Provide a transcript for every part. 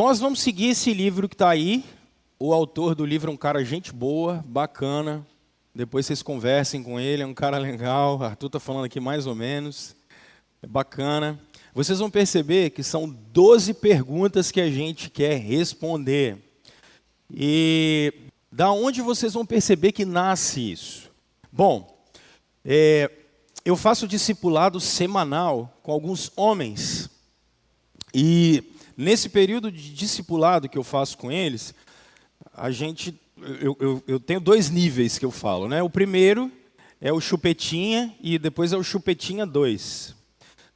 nós vamos seguir esse livro que está aí. O autor do livro é um cara gente boa, bacana. Depois vocês conversem com ele, é um cara legal. Arthur está falando aqui mais ou menos. É bacana. Vocês vão perceber que são 12 perguntas que a gente quer responder. E da onde vocês vão perceber que nasce isso? Bom, eu faço discipulado semanal com alguns homens. E nesse período de discipulado que eu faço com eles, eu tenho 2 níveis que eu falo, né? O primeiro é o chupetinha e depois é o chupetinha 2.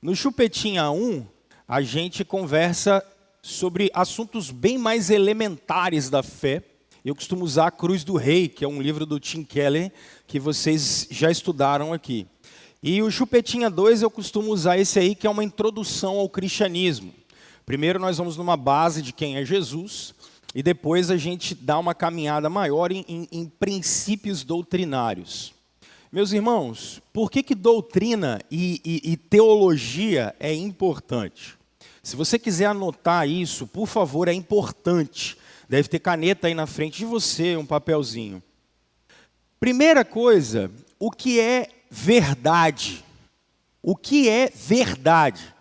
No chupetinha 1, a gente conversa sobre assuntos bem mais elementares da fé. Eu costumo usar a Cruz do Rei, que é um livro do Tim Keller, que vocês já estudaram aqui. E o chupetinha 2, eu costumo usar esse aí, que é uma introdução ao cristianismo. Primeiro nós vamos numa base de quem é Jesus, e depois a gente dá uma caminhada maior em princípios doutrinários. Meus irmãos, por que doutrina e teologia é importante? Se você quiser anotar isso, por favor, é importante. Deve ter caneta aí na frente de você, um papelzinho. Primeira coisa, o que é verdade? O que é verdade?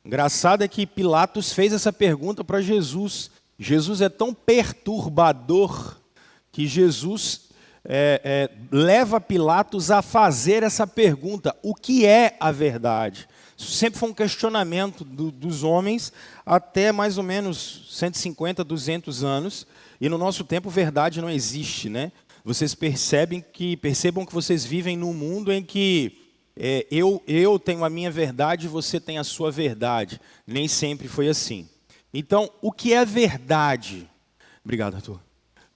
Engraçado é que Pilatos fez essa pergunta para Jesus. Jesus é tão perturbador que Jesus leva Pilatos a fazer essa pergunta. O que é a verdade? Isso sempre foi um questionamento dos homens até mais ou menos 150, 200 anos. E no nosso tempo, verdade não existe, né? Vocês percebam que vocês vivem num mundo em que eu tenho a minha verdade e você tem a sua verdade. Nem sempre foi assim. Então, o que é verdade? Obrigado, Arthur.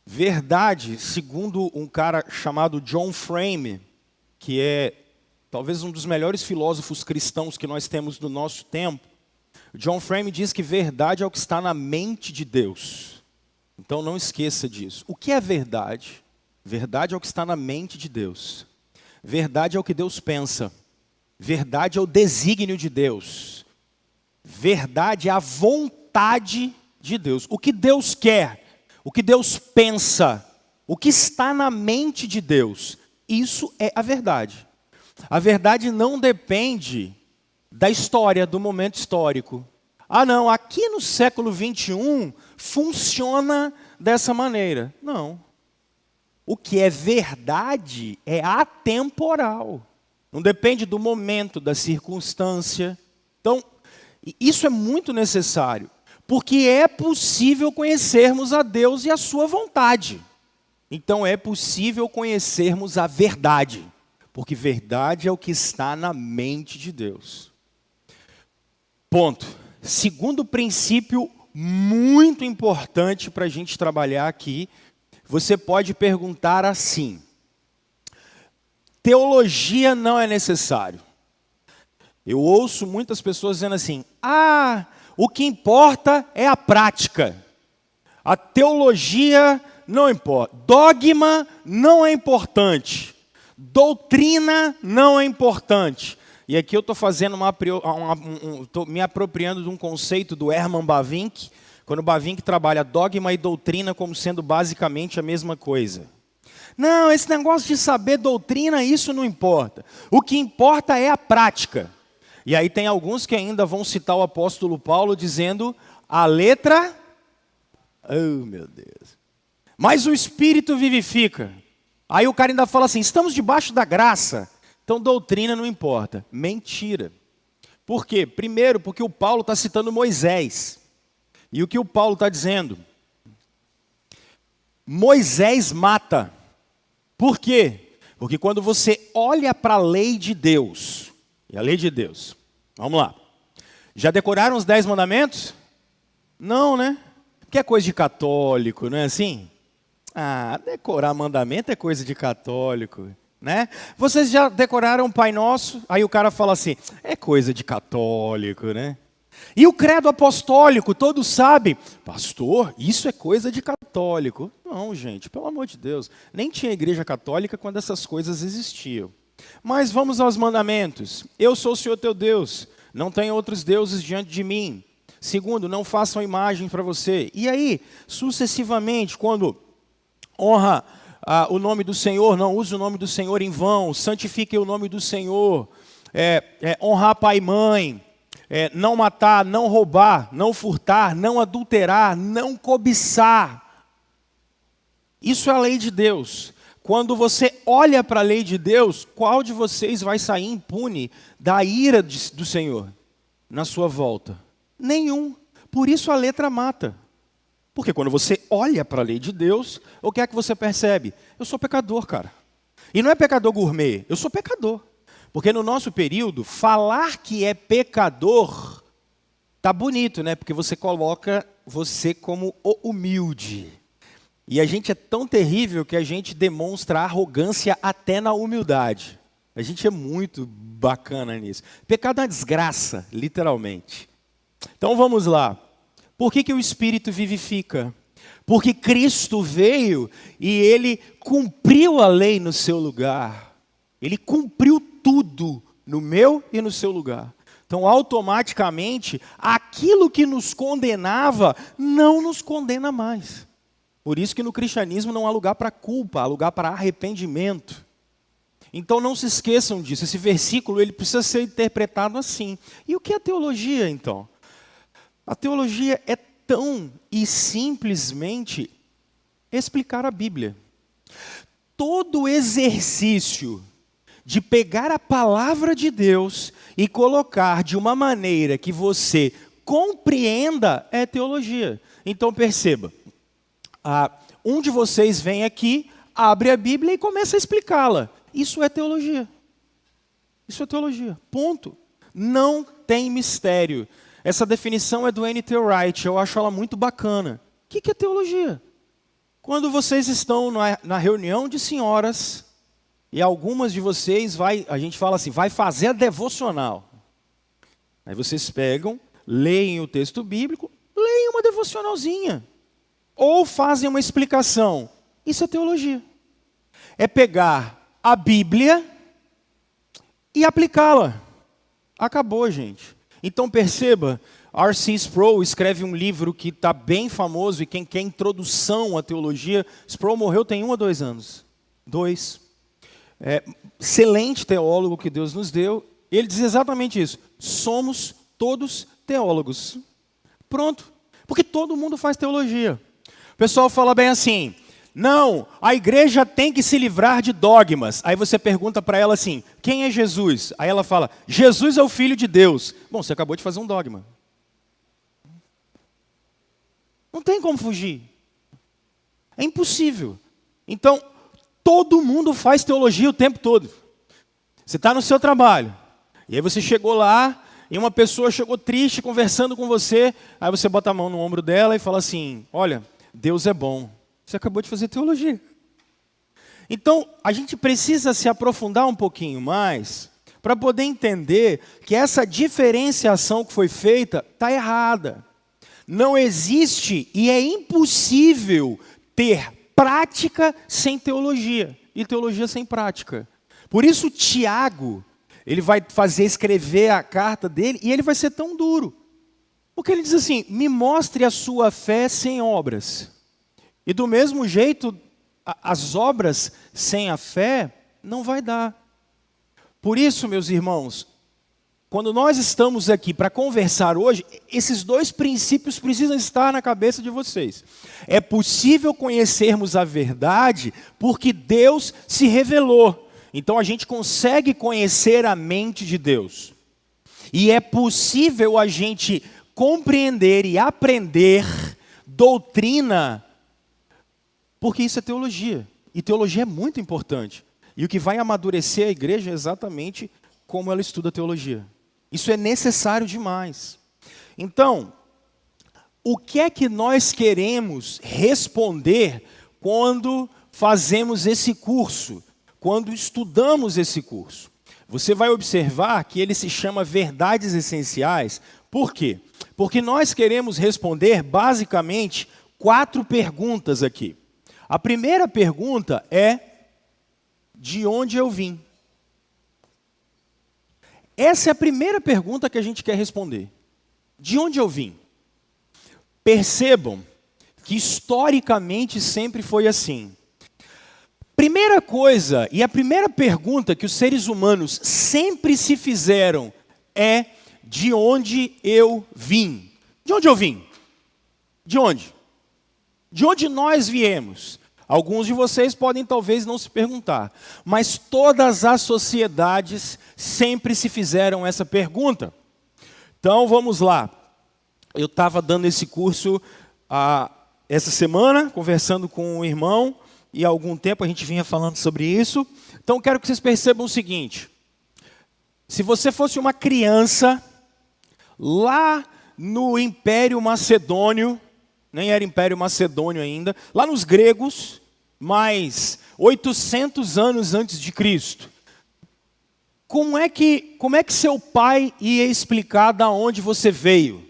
Verdade, segundo um cara chamado John Frame, que é talvez um dos melhores filósofos cristãos que nós temos no nosso tempo, John Frame diz que verdade é o que está na mente de Deus. Então não esqueça disso. O que é verdade? Verdade é o que está na mente de Deus. Verdade é o que Deus pensa. Verdade é o desígnio de Deus. Verdade é a vontade de Deus. O que Deus quer, o que Deus pensa, o que está na mente de Deus, isso é a verdade. A verdade não depende da história, do momento histórico. Ah não, aqui no século 21 funciona dessa maneira. Não. O que é verdade é atemporal. Não depende do momento, da circunstância. Então, isso é muito necessário. Porque é possível conhecermos a Deus e a sua vontade. Então é possível conhecermos a verdade. Porque verdade é o que está na mente de Deus. Ponto. Segundo princípio muito importante para a gente trabalhar aqui, você pode perguntar assim: teologia não é necessário. Eu ouço muitas pessoas dizendo assim: o que importa é a prática. A teologia não importa. Dogma não é importante. Doutrina não é importante. E aqui eu estou fazendo estou me apropriando de um conceito do Herman Bavinck, quando Bavinck trabalha dogma e doutrina como sendo basicamente a mesma coisa. Não, esse negócio de saber doutrina, isso não importa. O que importa é a prática. E aí tem alguns que ainda vão citar o apóstolo Paulo dizendo a letra... Oh, meu Deus. Mas o Espírito vivifica. Aí o cara ainda fala assim, estamos debaixo da graça. Então doutrina não importa. Mentira. Por quê? Primeiro, porque o Paulo está citando Moisés. E o que o Paulo está dizendo? Moisés mata. Por quê? Porque quando você olha para a lei de Deus, e a lei de Deus, vamos lá. Já decoraram os 10 mandamentos? Não, né? Porque é coisa de católico, não é assim? Decorar mandamento é coisa de católico, né? Vocês já decoraram o Pai Nosso? Aí o cara fala assim, é coisa de católico, né? E o credo apostólico, todos sabem. Pastor, isso é coisa de católico. Não, gente, pelo amor de Deus. Nem tinha igreja católica quando essas coisas existiam. Mas vamos aos mandamentos. Eu sou o Senhor teu Deus. Não tem outros deuses diante de mim. Segundo, não façam imagem para você. E aí, sucessivamente, quando honra o nome do Senhor, não use o nome do Senhor em vão, santifique o nome do Senhor, honrar pai e mãe, não matar, não roubar, não furtar, não adulterar, não cobiçar. Isso é a lei de Deus. Quando você olha para a lei de Deus, qual de vocês vai sair impune da ira do Senhor na sua volta? Nenhum. Por isso a letra mata. Porque quando você olha para a lei de Deus, o que é que você percebe? Eu sou pecador, cara. E não é pecador gourmet, eu sou pecador. Porque no nosso período, falar que é pecador tá bonito, né? Porque você coloca você como o humilde. E a gente é tão terrível que a gente demonstra arrogância até na humildade. A gente é muito bacana nisso. Pecado é uma desgraça, literalmente. Então vamos lá. Por que o Espírito vivifica? Porque Cristo veio e Ele cumpriu a lei no seu lugar. Ele cumpriu tudo no meu e no seu lugar. Então, automaticamente, aquilo que nos condenava não nos condena mais. Por isso que no cristianismo não há lugar para culpa, há lugar para arrependimento. Então não se esqueçam disso. Esse versículo ele precisa ser interpretado assim. E o que é teologia, então? A teologia é tão e simplesmente explicar a Bíblia. Todo exercício de pegar a palavra de Deus e colocar de uma maneira que você compreenda é teologia. Então perceba, um de vocês vem aqui, abre a Bíblia e começa a explicá-la. Isso é teologia. Isso é teologia, ponto. Não tem mistério. Essa definição é do N.T. Wright, eu acho ela muito bacana. O que é teologia? Quando vocês estão na reunião de senhoras, e algumas de vocês, a gente fala assim, vai fazer a devocional. Aí vocês pegam, leem o texto bíblico, leem uma devocionalzinha. Ou fazem uma explicação. Isso é teologia. É pegar a Bíblia e aplicá-la. Acabou, gente. Então perceba, R.C. Sproul escreve um livro que está bem famoso, e quem quer introdução à teologia, Sproul morreu tem 1 ou 2 anos. 2. Excelente teólogo que Deus nos deu. Ele diz exatamente isso. Somos todos teólogos. Pronto. Porque todo mundo faz teologia. O pessoal fala bem assim, não, a igreja tem que se livrar de dogmas. Aí você pergunta para ela assim, quem é Jesus? Aí ela fala, Jesus é o Filho de Deus. Bom, você acabou de fazer um dogma. Não tem como fugir. É impossível. Então, todo mundo faz teologia o tempo todo. Você está no seu trabalho, e aí você chegou lá, e uma pessoa chegou triste conversando com você, aí você bota a mão no ombro dela e fala assim, olha, Deus é bom. Você acabou de fazer teologia. Então, a gente precisa se aprofundar um pouquinho mais para poder entender que essa diferenciação que foi feita está errada. Não existe e é impossível ter prática sem teologia e teologia sem prática. Por isso Tiago, ele vai escrever a carta dele e ele vai ser tão duro. Porque ele diz assim, me mostre a sua fé sem obras. E do mesmo jeito, as obras sem a fé não vai dar. Por isso, meus irmãos, quando nós estamos aqui para conversar hoje, esses 2 princípios precisam estar na cabeça de vocês. É possível conhecermos a verdade porque Deus se revelou. Então a gente consegue conhecer a mente de Deus. E é possível a gente compreender e aprender doutrina, porque isso é teologia. E teologia é muito importante. E o que vai amadurecer a igreja é exatamente como ela estuda teologia. Isso é necessário demais. Então, o que é que nós queremos responder quando fazemos esse curso? Quando estudamos esse curso? Você vai observar que ele se chama Verdades Essenciais. Por quê? Porque nós queremos responder basicamente 4 perguntas aqui. A primeira pergunta é, de onde eu vim? Essa é a primeira pergunta que a gente quer responder. De onde eu vim? Percebam que historicamente sempre foi assim. Primeira coisa, e a primeira pergunta que os seres humanos sempre se fizeram é: de onde eu vim? De onde eu vim? De onde? De onde nós viemos? Alguns de vocês podem talvez não se perguntar, mas todas as sociedades sempre se fizeram essa pergunta. Então vamos lá. Eu estava dando esse curso essa semana, conversando com um irmão, e há algum tempo a gente vinha falando sobre isso. Então quero que vocês percebam o seguinte: se você fosse uma criança lá no Império Macedônio, nem era Império Macedônio ainda, lá nos gregos, mais 800 anos antes de Cristo, como é que seu pai ia explicar de onde você veio?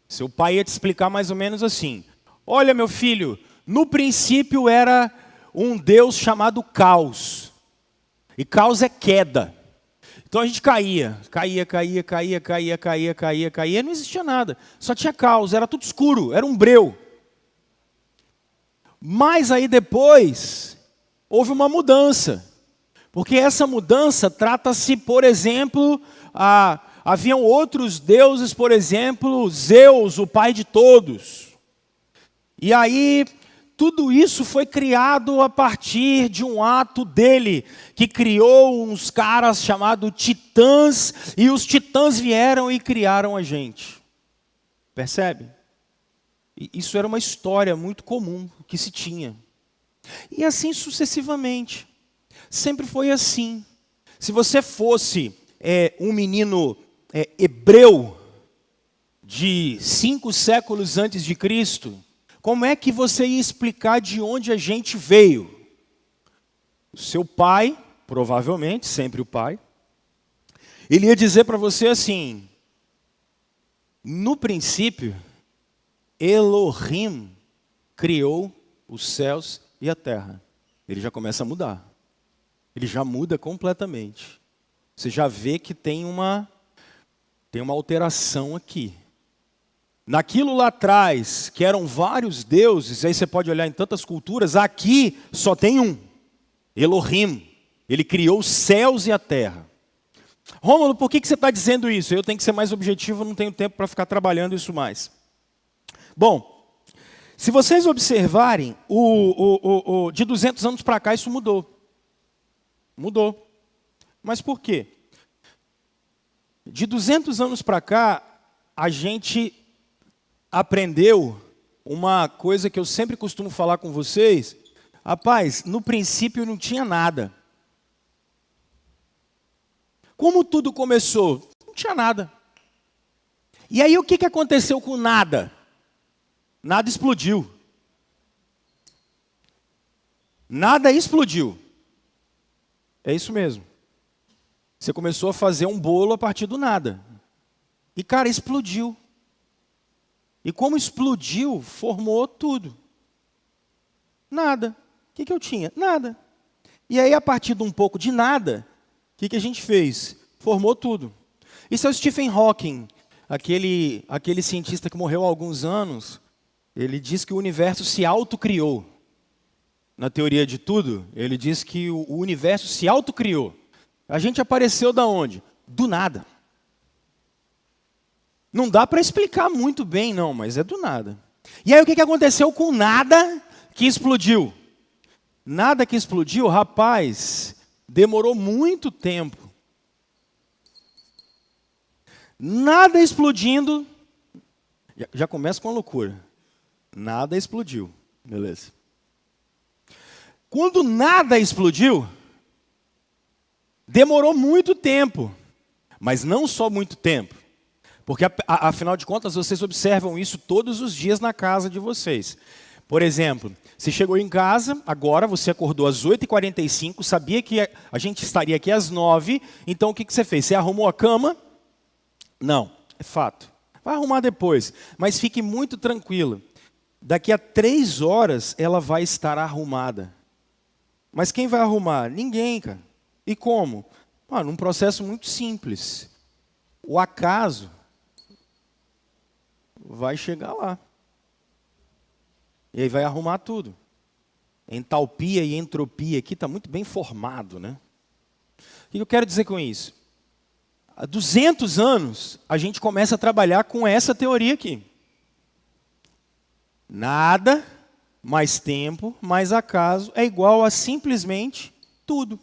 Seu pai ia te explicar mais ou menos assim: olha, meu filho, no princípio era um Deus chamado Caos. E Caos é queda. Então a gente caía, não existia nada. Só tinha caos, era tudo escuro, era um breu. Mas aí depois houve uma mudança. Porque essa mudança trata-se, por exemplo, haviam outros deuses, por exemplo, Zeus, o pai de todos. E aí tudo isso foi criado a partir de um ato dele, que criou uns caras chamados titãs, e os titãs vieram e criaram a gente. Percebe? Isso era uma história muito comum que se tinha. E assim sucessivamente. Sempre foi assim. Se você fosse um menino hebreu de 5 séculos antes de Cristo, como é que você ia explicar de onde a gente veio? O seu pai, provavelmente, sempre o pai, ele ia dizer para você assim: no princípio, Elohim criou os céus e a terra. Ele já começa a mudar. Ele já muda completamente. Você já vê que tem uma alteração aqui. Naquilo lá atrás, que eram vários deuses, aí você pode olhar em tantas culturas, aqui só tem um, Elohim. Ele criou os céus e a terra. Rômulo, por que você está dizendo isso? Eu tenho que ser mais objetivo, não tenho tempo para ficar trabalhando isso mais. Bom, se vocês observarem, de 200 anos para cá isso mudou. Mudou. Mas por quê? De 200 anos para cá, a gente aprendeu uma coisa que eu sempre costumo falar com vocês. Rapaz, no princípio não tinha nada. Como tudo começou? Não tinha nada. E aí o que aconteceu com nada? Nada explodiu. Nada explodiu. É isso mesmo. Você começou a fazer um bolo a partir do nada. E, cara, explodiu. E como explodiu, formou tudo. Nada. O que eu tinha? Nada. E aí, a partir de um pouco de nada, o que a gente fez? Formou tudo. Isso é o Stephen Hawking, aquele cientista que morreu há alguns anos. Ele diz que o universo se autocriou. Na teoria de tudo, ele diz que o universo se autocriou. A gente apareceu da onde? Do nada. Não dá para explicar muito bem, não, mas é do nada. E aí o que aconteceu com nada que explodiu? Nada que explodiu, rapaz, demorou muito tempo. Nada explodindo, já começa com a loucura. Nada explodiu, beleza. Quando nada explodiu, demorou muito tempo, mas não só muito tempo, porque afinal de contas vocês observam isso todos os dias na casa de vocês. Por exemplo, você chegou em casa, agora você acordou às 8h45, sabia que a gente estaria aqui às 9h, então o que você fez? Você arrumou a cama? Não, é fato. Vai arrumar depois, mas fique muito tranquilo. Daqui a 3 horas ela vai estar arrumada. Mas quem vai arrumar? Ninguém, cara. E como? Num processo muito simples. O acaso vai chegar lá. E aí vai arrumar tudo. Entalpia e entropia aqui está muito bem formado, né? O que eu quero dizer com isso? Há 200 anos, a gente começa a trabalhar com essa teoria aqui. Nada, mais tempo, mais acaso, é igual a simplesmente tudo.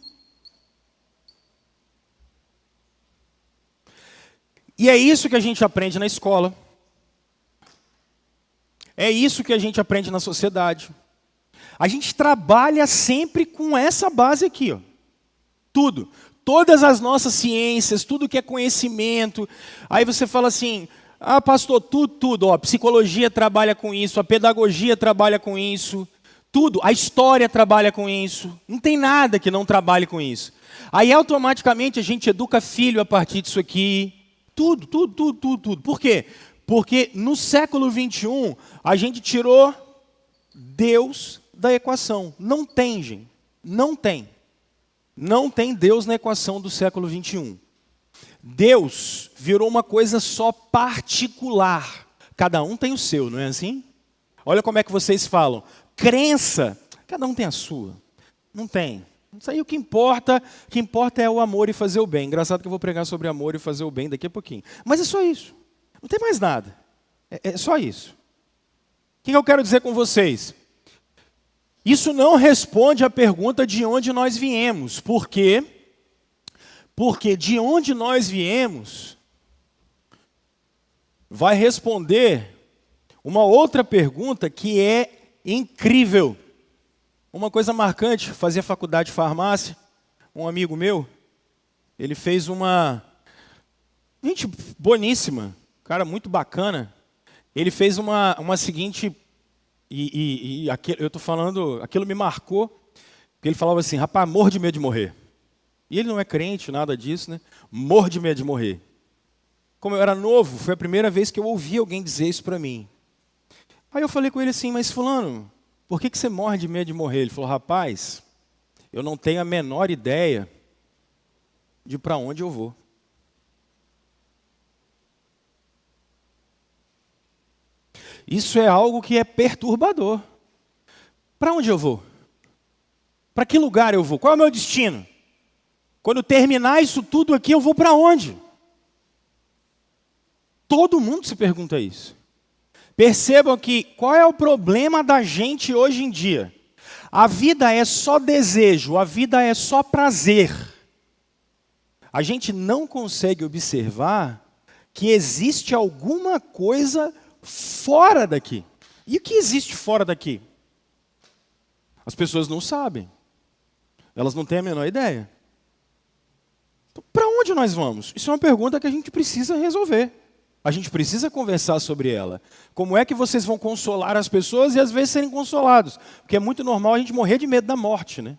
E é isso que a gente aprende na escola. É isso que a gente aprende na sociedade. A gente trabalha sempre com essa base aqui, ó. Tudo. Todas as nossas ciências, tudo que é conhecimento. Aí você fala assim, pastor, tudo. Ó, psicologia trabalha com isso, a pedagogia trabalha com isso, tudo. A história trabalha com isso. Não tem nada que não trabalhe com isso. Aí automaticamente a gente educa filho a partir disso aqui. Tudo. Por quê? Porque no século 21, a gente tirou Deus da equação. Não tem, gente. Não tem. Não tem Deus na equação do século 21. Deus virou uma coisa só particular. Cada um tem o seu, não é assim? Olha como é que vocês falam. Crença, cada um tem a sua. Não tem. Isso aí o que importa é o amor e fazer o bem. Engraçado que eu vou pregar sobre amor e fazer o bem daqui a pouquinho. Mas é só isso. Não tem mais nada. É só isso. O que eu quero dizer com vocês? Isso não responde à pergunta de onde nós viemos. Por quê? Porque de onde nós viemos vai responder uma outra pergunta que é incrível. Uma coisa marcante, fazia faculdade de farmácia, um amigo meu, ele fez uma... Gente boníssima, cara muito bacana. Ele fez uma seguinte... eu estou falando, aquilo me marcou, porque ele falava assim, rapaz, morro de medo de morrer. E ele não é crente, nada disso, né? Morro de medo de morrer. Como eu era novo, foi a primeira vez que eu ouvi alguém dizer isso para mim. Aí eu falei com ele assim, mas fulano, por que você morre de medo de morrer? Ele falou, rapaz, eu não tenho a menor ideia de para onde eu vou. Isso é algo que é perturbador. Para onde eu vou? Para que lugar eu vou? Qual é o meu destino? Quando terminar isso tudo aqui, eu vou para onde? Todo mundo se pergunta isso. Percebam que qual é o problema da gente hoje em dia? A vida é só desejo, a vida é só prazer. A gente não consegue observar que existe alguma coisa fora daqui. E o que existe fora daqui? As pessoas não sabem. Elas não têm a menor ideia. Então, para onde nós vamos? Isso é uma pergunta que a gente precisa resolver. A gente precisa conversar sobre ela. Como é que vocês vão consolar as pessoas e às vezes serem consolados? Porque é muito normal a gente morrer de medo da morte, né?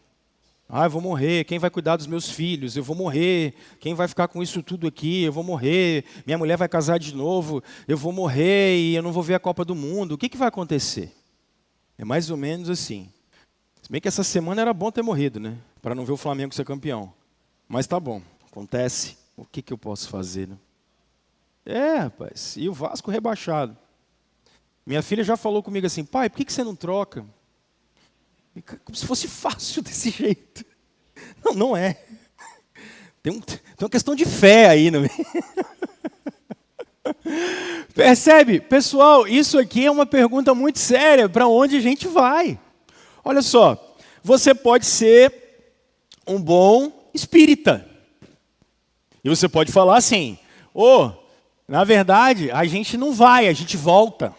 Eu vou morrer, quem vai cuidar dos meus filhos? Eu vou morrer, quem vai ficar com isso tudo aqui? Eu vou morrer, minha mulher vai casar de novo, eu vou morrer e eu não vou ver a Copa do Mundo. O que vai acontecer? É mais ou menos assim. Se bem que essa semana era bom ter morrido, né? Para não ver o Flamengo ser campeão. Mas tá bom, acontece. O que eu posso fazer, né? Rapaz, e o Vasco rebaixado. Minha filha já falou comigo assim, pai, por que você não troca? Como se fosse fácil desse jeito. Não é. Tem uma questão de fé aí. Não é? Percebe? Pessoal, isso aqui é uma pergunta muito séria. Para onde a gente vai? Olha só, você pode ser um bom espírita. E você pode falar assim, na verdade, a gente não vai, a gente volta.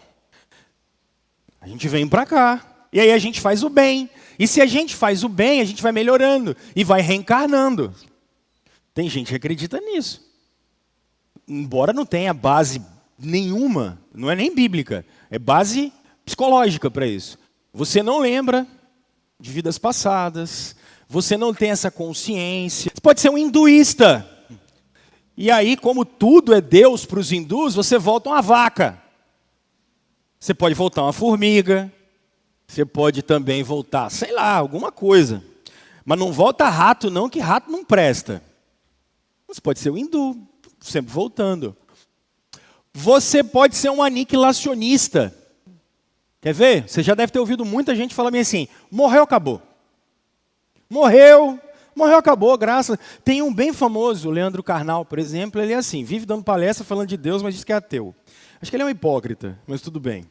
A gente vem para cá. E aí a gente faz o bem. E se a gente faz o bem, a gente vai melhorando. E vai reencarnando. Tem gente que acredita nisso. Embora não tenha base nenhuma, não é nem bíblica. É base psicológica para isso. Você não lembra de vidas passadas. Você não tem essa consciência. Você pode ser um hinduísta. E aí, como tudo é Deus para os hindus, você volta uma vaca. Você pode voltar uma formiga. Você pode também voltar, sei lá, alguma coisa. Mas não volta rato não, que rato não presta. Você pode ser um hindu, sempre voltando. Você pode ser um aniquilacionista. Quer ver? Você já deve ter ouvido muita gente falar bem assim, morreu, acabou. Morreu, acabou, graças. Tem um bem famoso, o Leandro Carnal, por exemplo, ele é assim, vive dando palestra falando de Deus, mas diz que é ateu. Acho que ele é um hipócrita, mas tudo bem.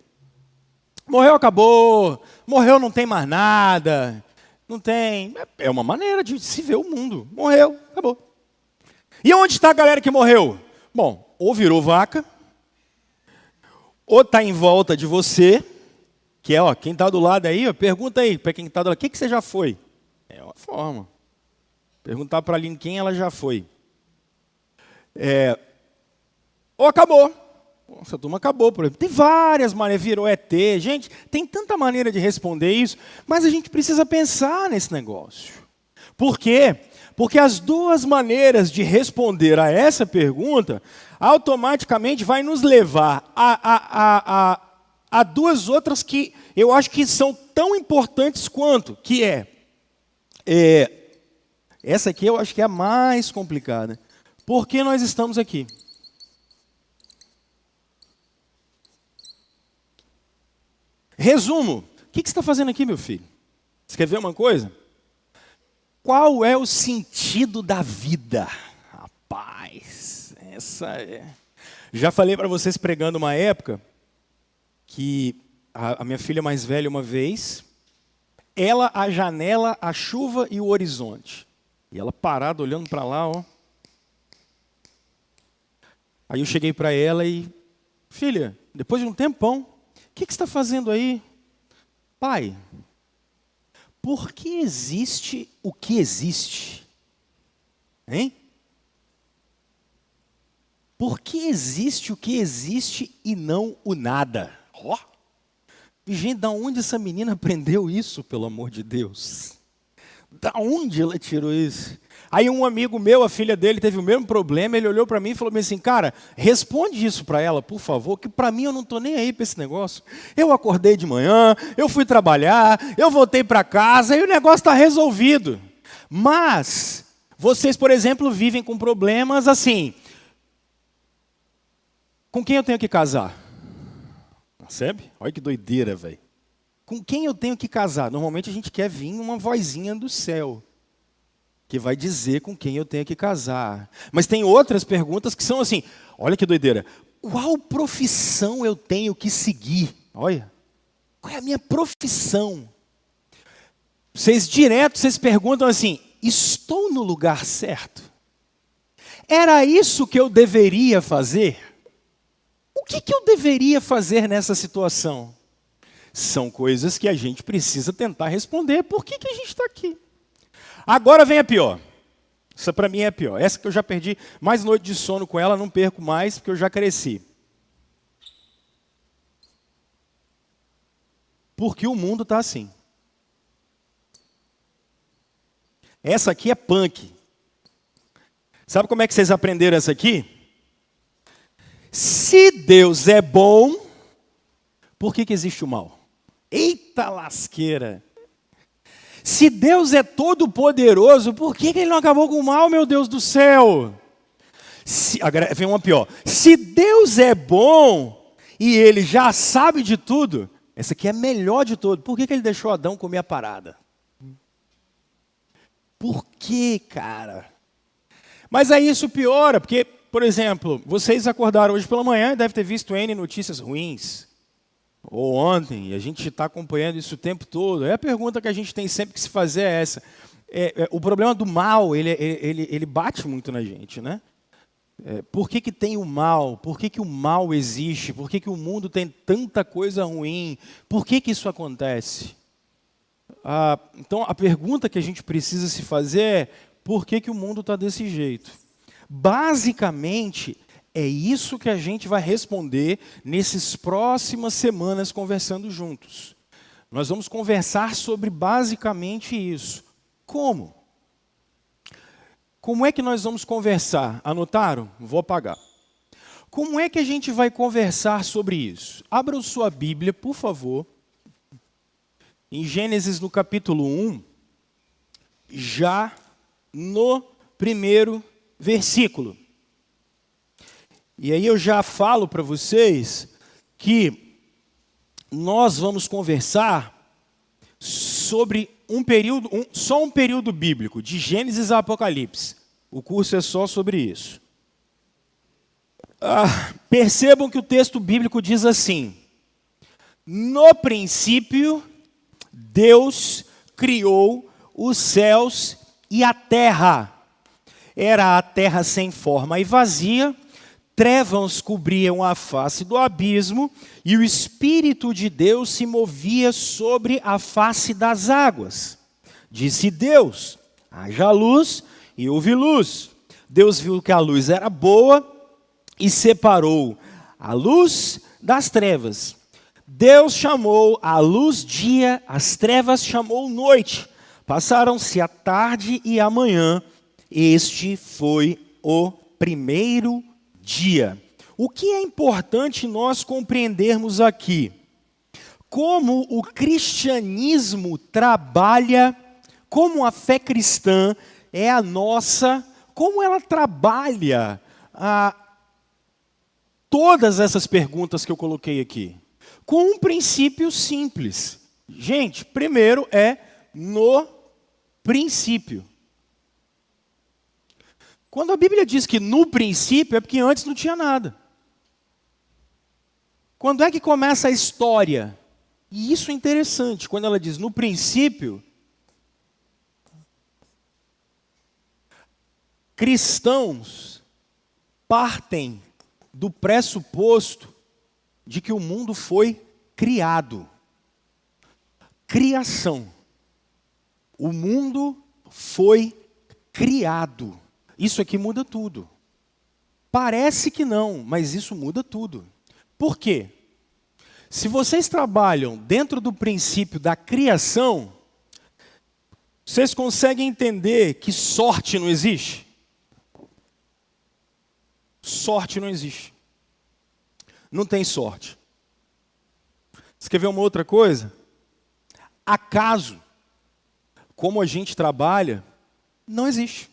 Morreu, acabou. Morreu, não tem mais nada. Não tem. É uma maneira de se ver o mundo. Morreu, acabou. E onde está a galera que morreu? Bom, ou virou vaca, ou está em volta de você, que é, ó, quem está do lado aí, ó, pergunta aí para quem está do lado, o que você já foi? É uma forma. Perguntar para a quem ela já foi. Ou acabou. Essa turma acabou, por exemplo. Tem várias maneiras, virou ET. Gente, tem tanta maneira de responder isso, mas a gente precisa pensar nesse negócio. Por quê? Porque as duas maneiras de responder a essa pergunta automaticamente vai nos levar a duas outras que eu acho que são tão importantes quanto, que essa aqui eu acho que é a mais complicada. Por que nós estamos aqui? Resumo, o que você está fazendo aqui, meu filho? Você quer ver uma coisa? Qual é o sentido da vida? Rapaz, essa é... Já falei para vocês pregando uma época que a minha filha mais velha uma vez, ela, a janela, a chuva e o horizonte. E ela parada, olhando para lá, ó. Aí eu cheguei para ela e, filha, depois de um tempão, o que você está fazendo aí? Pai, por que existe o que existe? Hein? Por que existe o que existe e não o nada? Ó! Gente, da onde essa menina aprendeu isso, pelo amor de Deus? Da onde ela tirou isso? Aí um amigo meu, a filha dele, teve o mesmo problema, ele olhou para mim e falou assim, cara, responde isso para ela, por favor, que para mim eu não estou nem aí para esse negócio. Eu acordei de manhã, eu fui trabalhar, eu voltei para casa e o negócio está resolvido. Mas, vocês, por exemplo, vivem com problemas assim, com quem eu tenho que casar? Percebe? Olha que doideira, velho. Com quem eu tenho que casar? Normalmente a gente quer vir uma vozinha do céu, que vai dizer com quem eu tenho que casar. Mas tem outras perguntas que são assim, olha que doideira. Qual profissão eu tenho que seguir? Olha, qual é a minha profissão? Vocês perguntam assim, estou no lugar certo? Era isso que eu deveria fazer? O que eu deveria fazer nessa situação? São coisas que a gente precisa tentar responder. Por que a gente está aqui? Agora vem a pior. Essa para mim é a pior. Essa que eu já perdi mais noite de sono com ela, não perco mais, porque eu já cresci. Porque o mundo está assim. Essa aqui é punk. Sabe como é que vocês aprenderam essa aqui? Se Deus é bom, por que existe o mal? Eita lasqueira! Se Deus é todo poderoso, por que Ele não acabou com o mal, meu Deus do céu? Agora vem uma pior. Se Deus é bom e Ele já sabe de tudo, essa aqui é a melhor de todas. Por que Ele deixou Adão comer a parada? Por que, cara? Mas aí isso piora, porque, por exemplo, vocês acordaram hoje pela manhã e devem ter visto N notícias ruins. Ou ontem, e a gente está acompanhando isso o tempo todo. A pergunta que a gente tem sempre que se fazer é essa. O problema do mal, ele bate muito na gente, né? Por que tem o mal? Por que o mal existe? Por que o mundo tem tanta coisa ruim? Por que isso acontece? Então, a pergunta que a gente precisa se fazer é, por que o mundo está desse jeito? Basicamente, é isso que a gente vai responder nessas próximas semanas conversando juntos. Nós vamos conversar sobre basicamente isso. Como? Como é que nós vamos conversar? Anotaram? Vou apagar. Como é que a gente vai conversar sobre isso? Abra sua Bíblia, por favor. Em Gênesis, no capítulo 1, já no primeiro versículo. E aí eu já falo para vocês que nós vamos conversar sobre só um período bíblico, de Gênesis a Apocalipse. O curso é só sobre isso. Percebam que o texto bíblico diz assim: no princípio, Deus criou os céus e a terra. Era a terra sem forma e vazia, trevas cobriam a face do abismo, e o Espírito de Deus se movia sobre a face das águas. Disse Deus: haja luz, e houve luz. Deus viu que a luz era boa e separou a luz das trevas. Deus chamou a luz dia, as trevas chamou noite. Passaram-se a tarde e a manhã. Este foi o primeiro dia. O que é importante nós compreendermos aqui? Como o cristianismo trabalha, como a fé cristã é a nossa, como ela trabalha todas essas perguntas que eu coloquei aqui. Com um princípio simples. Gente, primeiro é no princípio. Quando a Bíblia diz que no princípio, é porque antes não tinha nada. Quando é que começa a história? E isso é interessante, quando ela diz no princípio, cristãos partem do pressuposto de que o mundo foi criado. Criação. O mundo foi criado. Isso aqui muda tudo. Parece que não, mas isso muda tudo. Por quê? Se vocês trabalham dentro do princípio da criação, vocês conseguem entender que sorte não existe? Sorte não existe. Não tem sorte. Você quer ver uma outra coisa? Acaso, como a gente trabalha, não existe.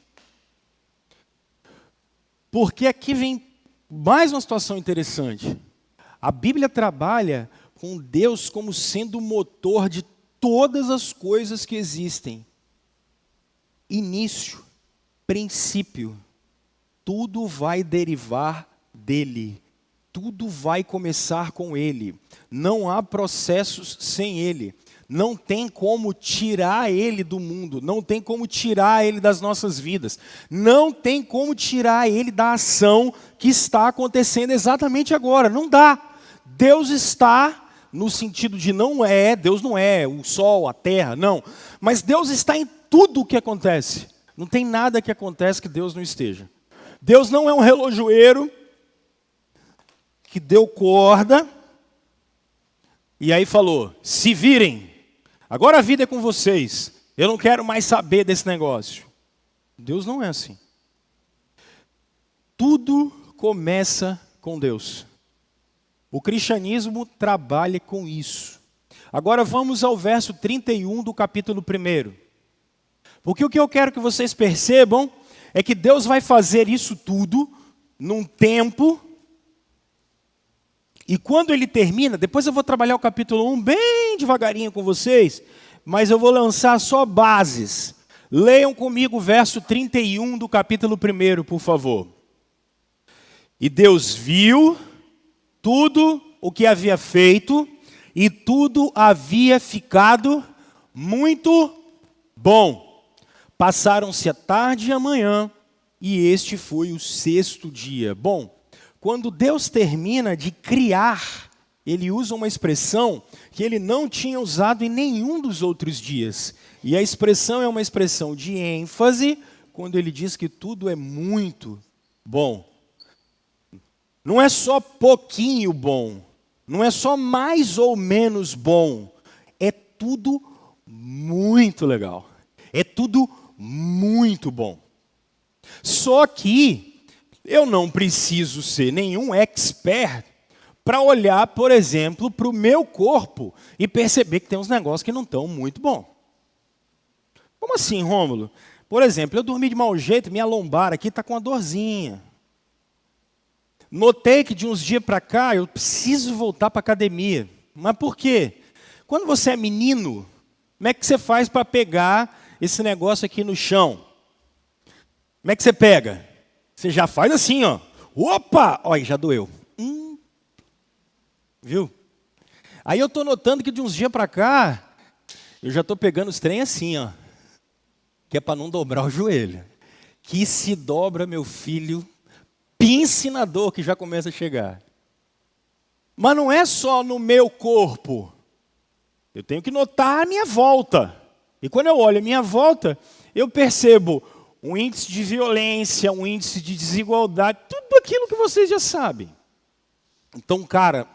Porque aqui vem mais uma situação interessante. A Bíblia trabalha com Deus como sendo o motor de todas as coisas que existem. Início, princípio, tudo vai derivar dele. Tudo vai começar com ele. Não há processos sem ele. Não tem como tirar ele do mundo. Não tem como tirar ele das nossas vidas. Não tem como tirar ele da ação que está acontecendo exatamente agora. Não dá. Deus está no sentido de Deus não é o sol, a terra, não. Mas Deus está em tudo o que acontece. Não tem nada que acontece que Deus não esteja. Deus não é um relojoeiro que deu corda e aí falou: se virem, agora a vida é com vocês, eu não quero mais saber desse negócio. Deus não é assim. Tudo começa com Deus. O cristianismo trabalha com isso. Agora vamos ao verso 31 do capítulo 1. Porque o que eu quero que vocês percebam é que Deus vai fazer isso tudo num tempo. E quando ele termina, depois eu vou trabalhar o capítulo 1 bem devagarinho com vocês, mas eu vou lançar só bases. Leiam comigo o verso 31 do capítulo 1, por favor. E Deus viu tudo o que havia feito, e tudo havia ficado muito bom. Passaram-se a tarde e a manhã, e este foi o 6º dia. Bom, quando Deus termina de criar, ele usa uma expressão que ele não tinha usado em nenhum dos outros dias. E a expressão é uma expressão de ênfase, quando ele diz que tudo é muito bom. Não é só pouquinho bom, não é só mais ou menos bom, é tudo muito legal, é tudo muito bom. Só que eu não preciso ser nenhum expert para olhar, por exemplo, para o meu corpo e perceber que tem uns negócios que não estão muito bons. Como assim, Rômulo? Por exemplo, eu dormi de mau jeito, minha lombar aqui está com uma dorzinha. Notei que de uns dias para cá eu preciso voltar para a academia. Mas por quê? Quando você é menino, como é que você faz para pegar esse negócio aqui no chão? Como é que você pega? Você já faz assim, ó. Opa! Olha, já doeu. Viu? Aí eu estou notando que de uns dias para cá, eu já estou pegando os trem assim, ó. Que é para não dobrar o joelho. Que se dobra, meu filho, pense na dor que já começa a chegar. Mas não é só no meu corpo. Eu tenho que notar a minha volta. E quando eu olho a minha volta, eu percebo um índice de violência, um índice de desigualdade, tudo aquilo que vocês já sabem. Então, cara,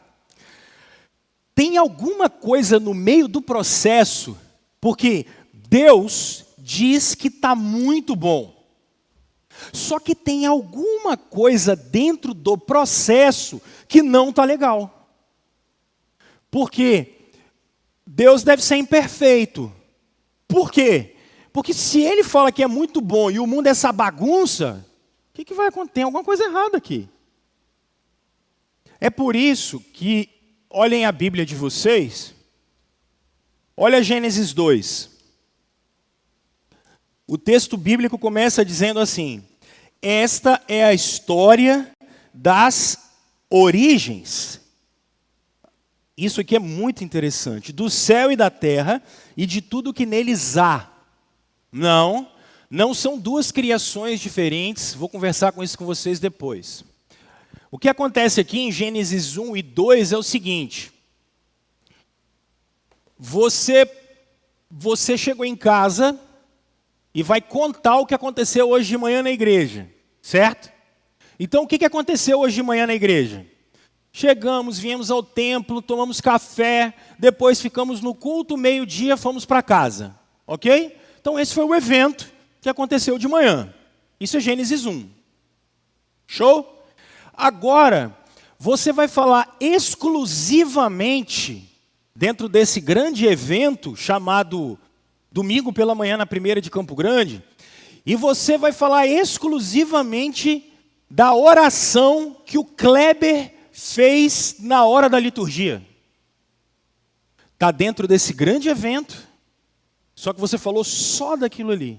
tem alguma coisa no meio do processo, porque Deus diz que está muito bom. Só que tem alguma coisa dentro do processo que não está legal. Porque Deus deve ser imperfeito. Por quê? Porque se Ele fala que é muito bom e o mundo é essa bagunça, o que vai acontecer? Tem alguma coisa errada aqui. É por isso que, olhem a Bíblia de vocês, olha Gênesis 2. O texto bíblico começa dizendo assim: esta é a história das origens. Isso aqui é muito interessante. Do céu e da terra e de tudo que neles há. Não são duas criações diferentes. Vou conversar com isso com vocês depois. O que acontece aqui em Gênesis 1 e 2 é o seguinte. Você chegou em casa e vai contar o que aconteceu hoje de manhã na igreja, certo? Então, o que aconteceu hoje de manhã na igreja? Chegamos, viemos ao templo, tomamos café, depois ficamos no culto, meio-dia, fomos para casa, ok? Então, esse foi o evento que aconteceu de manhã. Isso é Gênesis 1. Show? Agora, você vai falar exclusivamente, dentro desse grande evento chamado Domingo pela Manhã na Primeira de Campo Grande, e você vai falar exclusivamente da oração que o Kleber fez na hora da liturgia. Está dentro desse grande evento, só que você falou só daquilo ali.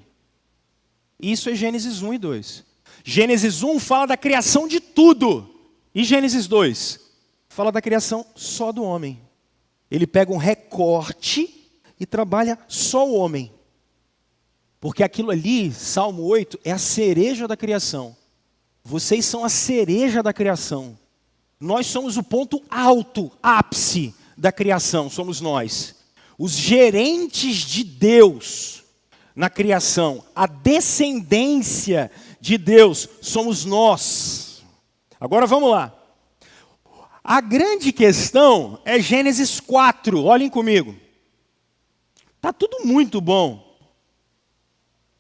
Isso é Gênesis 1 e 2. Gênesis 1 fala da criação de tudo. E Gênesis 2 fala da criação só do homem. Ele pega um recorte e trabalha só o homem. Porque aquilo ali, Salmo 8, é a cereja da criação. Vocês são a cereja da criação. Nós somos o ponto alto, ápice da criação, somos nós. Os gerentes de Deus na criação, a descendência de Deus, somos nós. Agora vamos lá. A grande questão é Gênesis 4, olhem comigo. Está tudo muito bom.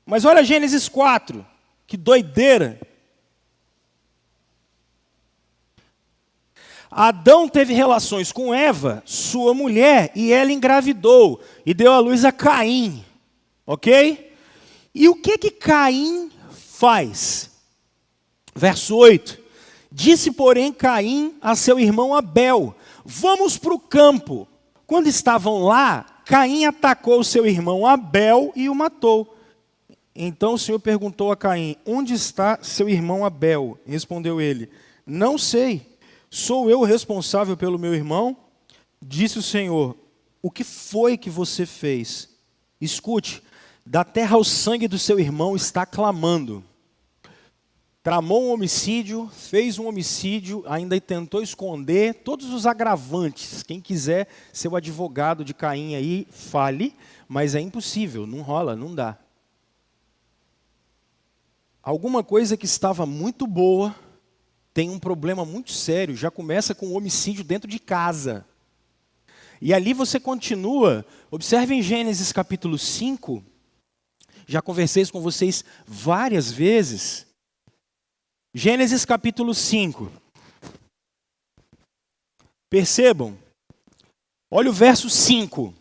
Mas olha Gênesis 4, que doideira. Adão teve relações com Eva, sua mulher, e ela engravidou e deu à luz a Caim. Ok? E o que Caim faz? Verso 8. Disse, porém, Caim a seu irmão Abel: vamos para o campo. Quando estavam lá, Caim atacou seu irmão Abel e o matou. Então o Senhor perguntou a Caim: onde está seu irmão Abel? Respondeu ele: não sei. Sou eu responsável pelo meu irmão? Disse o Senhor: o que foi que você fez? Escute, da terra o sangue do seu irmão está clamando. Tramou um homicídio, fez um homicídio, ainda tentou esconder todos os agravantes. Quem quiser ser o advogado de Caim aí, fale, mas é impossível, não rola, não dá. Alguma coisa que estava muito boa tem um problema muito sério, já começa com o homicídio dentro de casa. E ali você continua, observe em Gênesis capítulo 5, já conversei com vocês várias vezes. Gênesis capítulo 5. Percebam, olha o verso 5.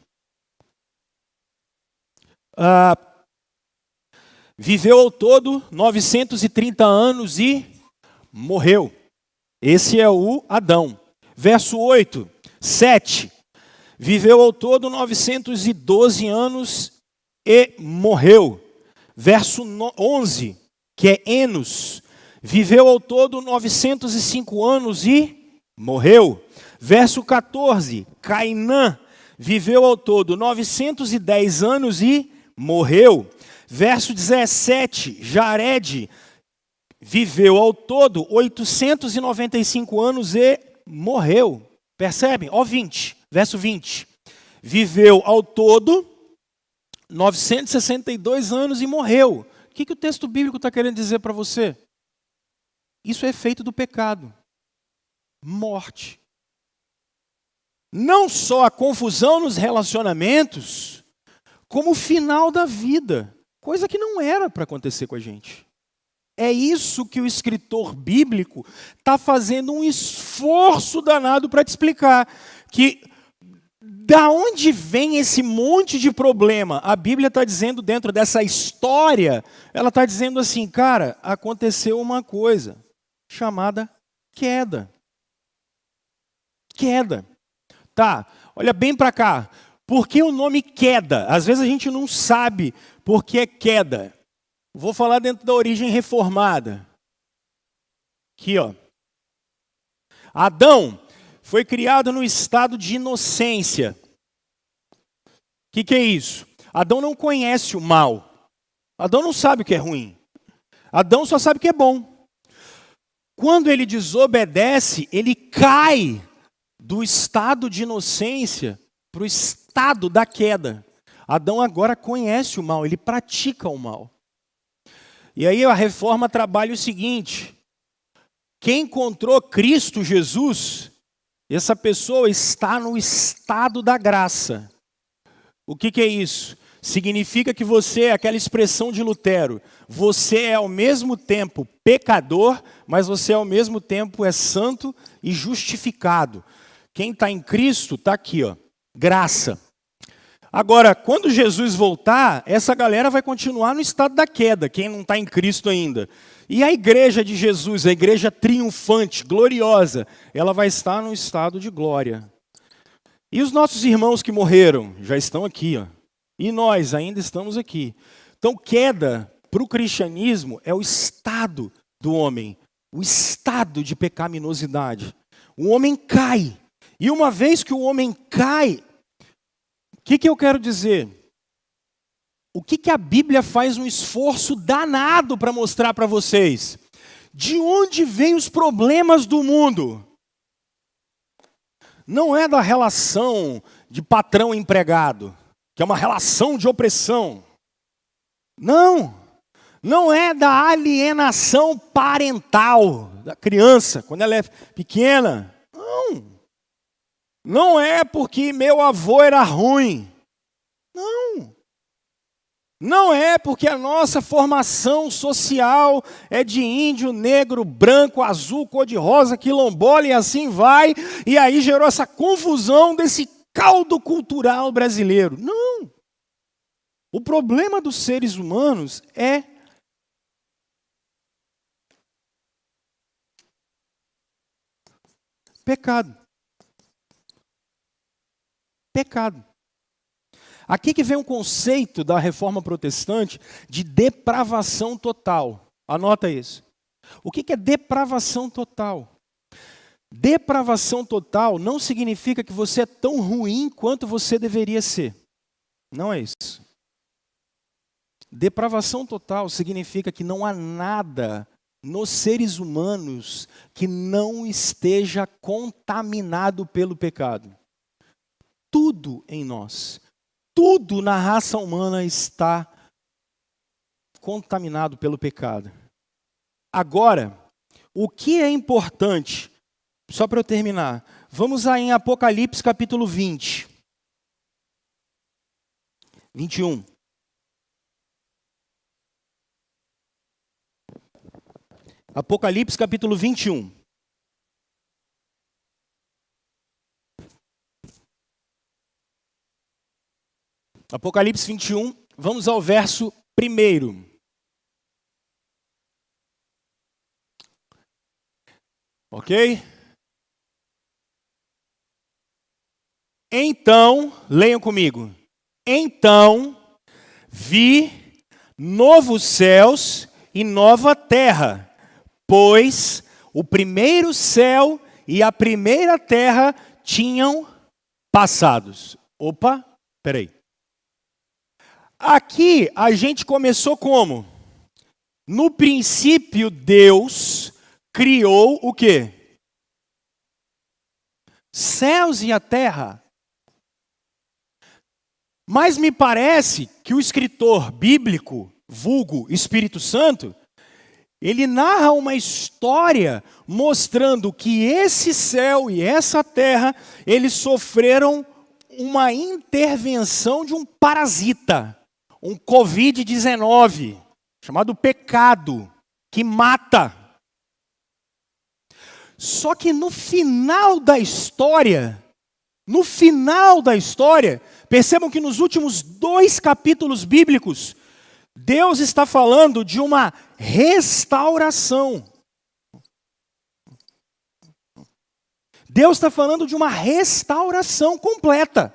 Viveu ao todo 930 anos e morreu. Esse é o Adão. Verso 8, 7. viveu ao todo 912 anos e morreu. Verso 11, que é Enos, viveu ao todo 905 anos e morreu. Verso 14, Cainã, viveu ao todo 910 anos e morreu. Verso 17, Jared, viveu ao todo 895 anos e morreu. Percebem? Ó 20, verso 20. Viveu ao todo 962 anos e morreu. O que o texto bíblico está querendo dizer para você? Isso é efeito do pecado. Morte. Não só a confusão nos relacionamentos, como o final da vida. Coisa que não era para acontecer com a gente. É isso que o escritor bíblico está fazendo um esforço danado para te explicar. Que da onde vem esse monte de problema? A Bíblia está dizendo dentro dessa história, ela está dizendo assim, cara, aconteceu uma coisa chamada queda. Queda. Tá, olha bem para cá. Por que o nome queda? Às vezes a gente não sabe por que é queda. Vou falar dentro da origem reformada. Aqui, ó. Adão foi criado no estado de inocência. O que é isso? Adão não conhece o mal. Adão não sabe o que é ruim. Adão só sabe o que é bom. Quando ele desobedece, ele cai do estado de inocência para o estado da queda. Adão agora conhece o mal, ele pratica o mal. E aí a reforma trabalha o seguinte: quem encontrou Cristo Jesus, essa pessoa está no estado da graça. O que é isso? Significa que você, aquela expressão de Lutero, você é ao mesmo tempo pecador, mas você ao mesmo tempo é santo e justificado. Quem está em Cristo está aqui, ó, graça. Agora, quando Jesus voltar, essa galera vai continuar no estado da queda, quem não está em Cristo ainda. E a igreja de Jesus, a igreja triunfante, gloriosa, ela vai estar no estado de glória. E os nossos irmãos que morreram já estão aqui, ó. E nós ainda estamos aqui. Então, queda para o cristianismo é o estado do homem, o estado de pecaminosidade. O homem cai. E uma vez que o homem cai, o que eu quero dizer? O que a Bíblia faz um esforço danado para mostrar para vocês? De onde vêm os problemas do mundo? Não é da relação de patrão e empregado, que é uma relação de opressão. Não, não é da alienação parental da criança, quando ela é pequena. Não. Não é porque meu avô era ruim. Não. Não é porque a nossa formação social é de índio, negro, branco, azul, cor-de-rosa, quilombola e assim vai. E aí gerou essa confusão desse caldo cultural brasileiro. Não. O problema dos seres humanos é pecado. Pecado. Aqui que vem o conceito da reforma protestante de depravação total. Anota isso. O que é depravação total? Depravação total não significa que você é tão ruim quanto você deveria ser. Não é isso. Depravação total significa que não há nada nos seres humanos que não esteja contaminado pelo pecado. Tudo em nós, tudo na raça humana está contaminado pelo pecado. Agora, o que é importante, só para eu terminar, vamos aí em Apocalipse capítulo 20, 21. Apocalipse capítulo 21. Apocalipse 21, vamos ao verso 1. Ok? Então, leiam comigo. Então, vi novos céus e nova terra, pois o primeiro céu e a primeira terra tinham passados. Opa, peraí. Aqui a gente começou como? No princípio, Deus criou o quê? Céus e a terra. Mas me parece que o escritor bíblico, vulgo Espírito Santo, ele narra uma história mostrando que esse céu e essa terra, eles sofreram uma intervenção de um parasita, um Covid-19, chamado pecado, que mata. Só que no final da história, percebam que nos últimos 2 capítulos bíblicos, Deus está falando de uma restauração. Deus está falando de uma restauração completa.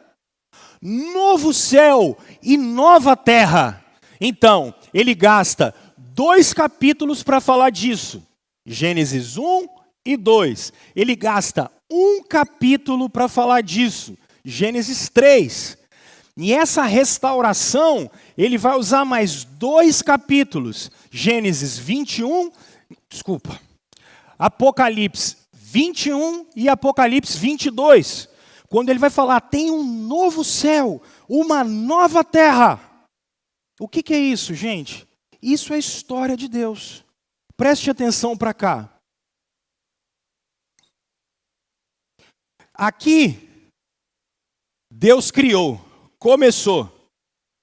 Novo céu e nova terra. Então, ele gasta 2 capítulos para falar disso. Gênesis 1 e 2. Ele gasta 1 capítulo para falar disso. Gênesis 3. E essa restauração, ele vai usar mais 2 capítulos. Gênesis 21, Apocalipse 21 e Apocalipse 22. Quando ele vai falar, tem um novo céu, uma nova terra. O que é isso, gente? Isso é a história de Deus. Preste atenção para cá. Aqui, Deus criou, começou.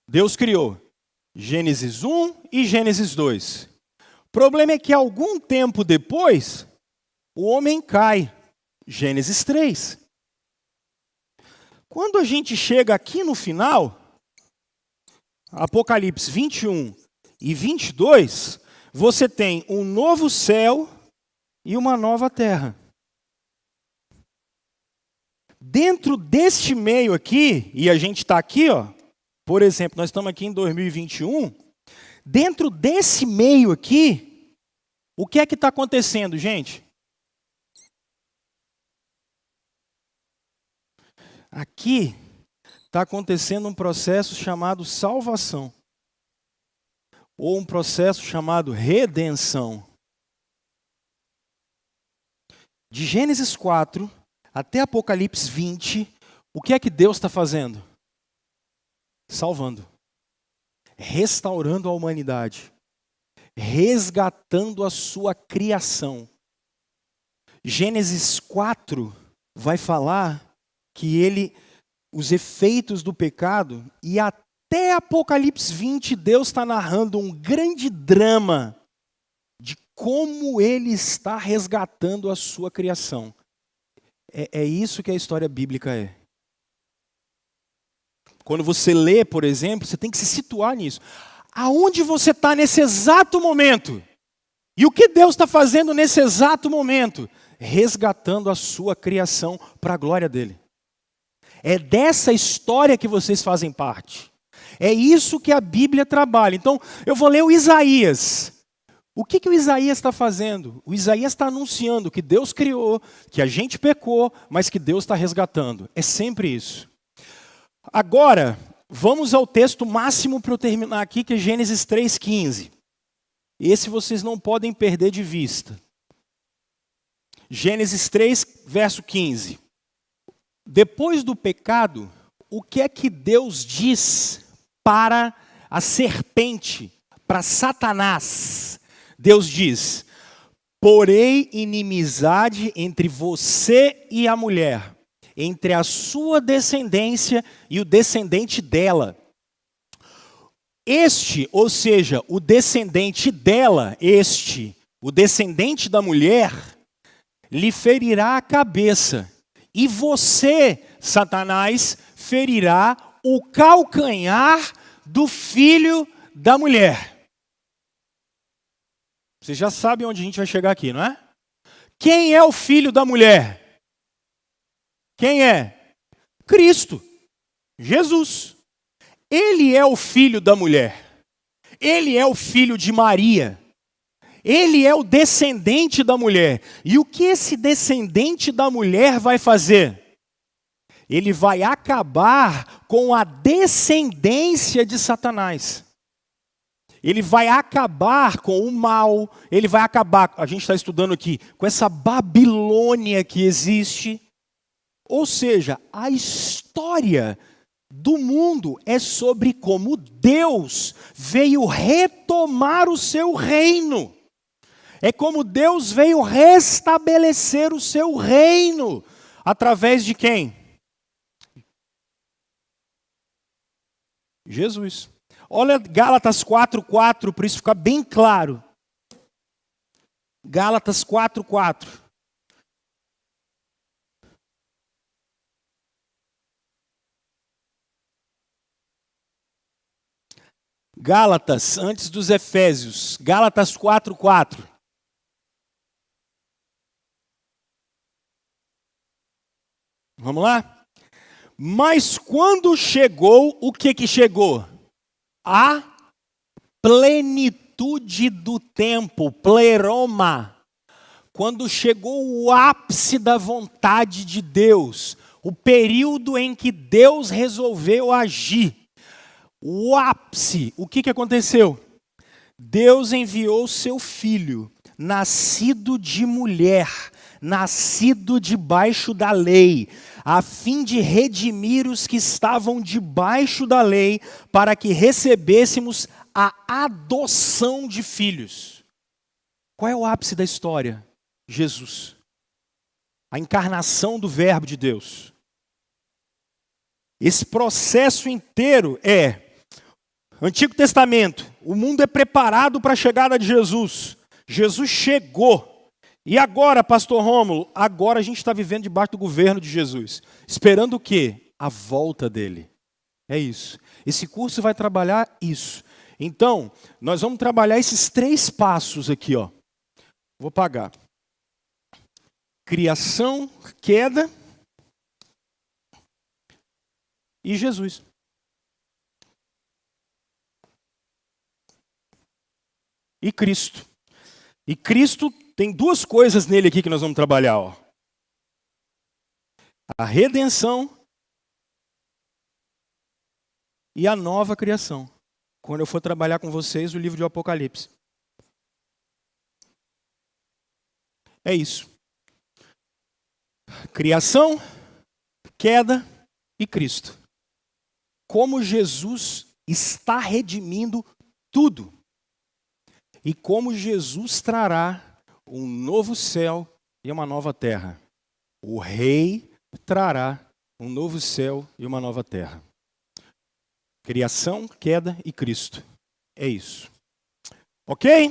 Deus criou Gênesis 1 e Gênesis 2. O problema é que algum tempo depois, o homem cai. Gênesis 3. Quando a gente chega aqui no final, Apocalipse 21 e 22, você tem um novo céu e uma nova terra. Dentro deste meio aqui, e a gente está aqui, ó, por exemplo, nós estamos aqui em 2021, dentro desse meio aqui, o que é que está acontecendo, gente? Aqui está acontecendo um processo chamado salvação, ou um processo chamado redenção. De Gênesis 4 até Apocalipse 20, o que é que Deus está fazendo? Salvando, restaurando a humanidade, resgatando a sua criação. Gênesis 4 vai falar que os efeitos do pecado, e até Apocalipse 20, Deus está narrando um grande drama de como ele está resgatando a sua criação. É isso que a história bíblica é. Quando você lê, por exemplo, você tem que se situar nisso. Aonde você está nesse exato momento? E o que Deus está fazendo nesse exato momento? Resgatando a sua criação para a glória dele. É dessa história que vocês fazem parte. É isso que a Bíblia trabalha. Então, eu vou ler o Isaías. O que o Isaías está fazendo? O Isaías está anunciando que Deus criou, que a gente pecou, mas que Deus está resgatando. É sempre isso. Agora, vamos ao texto máximo para eu terminar aqui, que é Gênesis 3,15. Esse vocês não podem perder de vista. Gênesis 3, verso 15. Depois do pecado, o que é que Deus diz para a serpente, para Satanás? Deus diz: porei inimizade entre você e a mulher, entre a sua descendência e o descendente dela. Este, ou seja, o descendente dela, o descendente da mulher, lhe ferirá a cabeça. E você, Satanás, ferirá o calcanhar do filho da mulher. Vocês já sabem onde a gente vai chegar aqui, não é? Quem é o filho da mulher? Quem é? Cristo, Jesus. Ele é o filho da mulher. Ele é o filho de Maria. Ele é o descendente da mulher. E o que esse descendente da mulher vai fazer? Ele vai acabar com a descendência de Satanás. Ele vai acabar com o mal, ele vai acabar, a gente está estudando aqui, com essa Babilônia que existe. Ou seja, a história do mundo é sobre como Deus veio retomar o seu reino. É como Deus veio restabelecer o seu reino. Através de quem? Jesus. Olha Gálatas 4:4, para isso ficar bem claro. Gálatas 4:4. Gálatas, antes dos Efésios. Gálatas 4:4. Vamos lá? Mas quando chegou, o que chegou? A plenitude do tempo, pleroma. Quando chegou o ápice da vontade de Deus, o período em que Deus resolveu agir. O ápice, o que aconteceu? Deus enviou seu filho, nascido de mulher, nascido debaixo da lei, a fim de redimir os que estavam debaixo da lei, para que recebêssemos a adoção de filhos. Qual é o ápice da história? Jesus. A encarnação do Verbo de Deus. Esse processo inteiro Antigo Testamento, o mundo é preparado para a chegada de Jesus. Jesus chegou. E agora, pastor Rômulo, agora a gente está vivendo debaixo do governo de Jesus. Esperando o quê? A volta dele. É isso. Esse curso vai trabalhar isso. Então, nós vamos trabalhar esses 3 passos aqui, ó. Vou pagar. Criação, queda e Jesus. E Cristo. E Cristo tem 2 coisas nele aqui que nós vamos trabalhar, ó. A redenção e a nova criação. Quando eu for trabalhar com vocês o livro de Apocalipse. É isso. Criação, queda e Cristo. Como Jesus está redimindo tudo. E como Jesus trará um novo céu e uma nova terra. O Rei trará um novo céu e uma nova terra. Criação, queda e Cristo. É isso. Ok?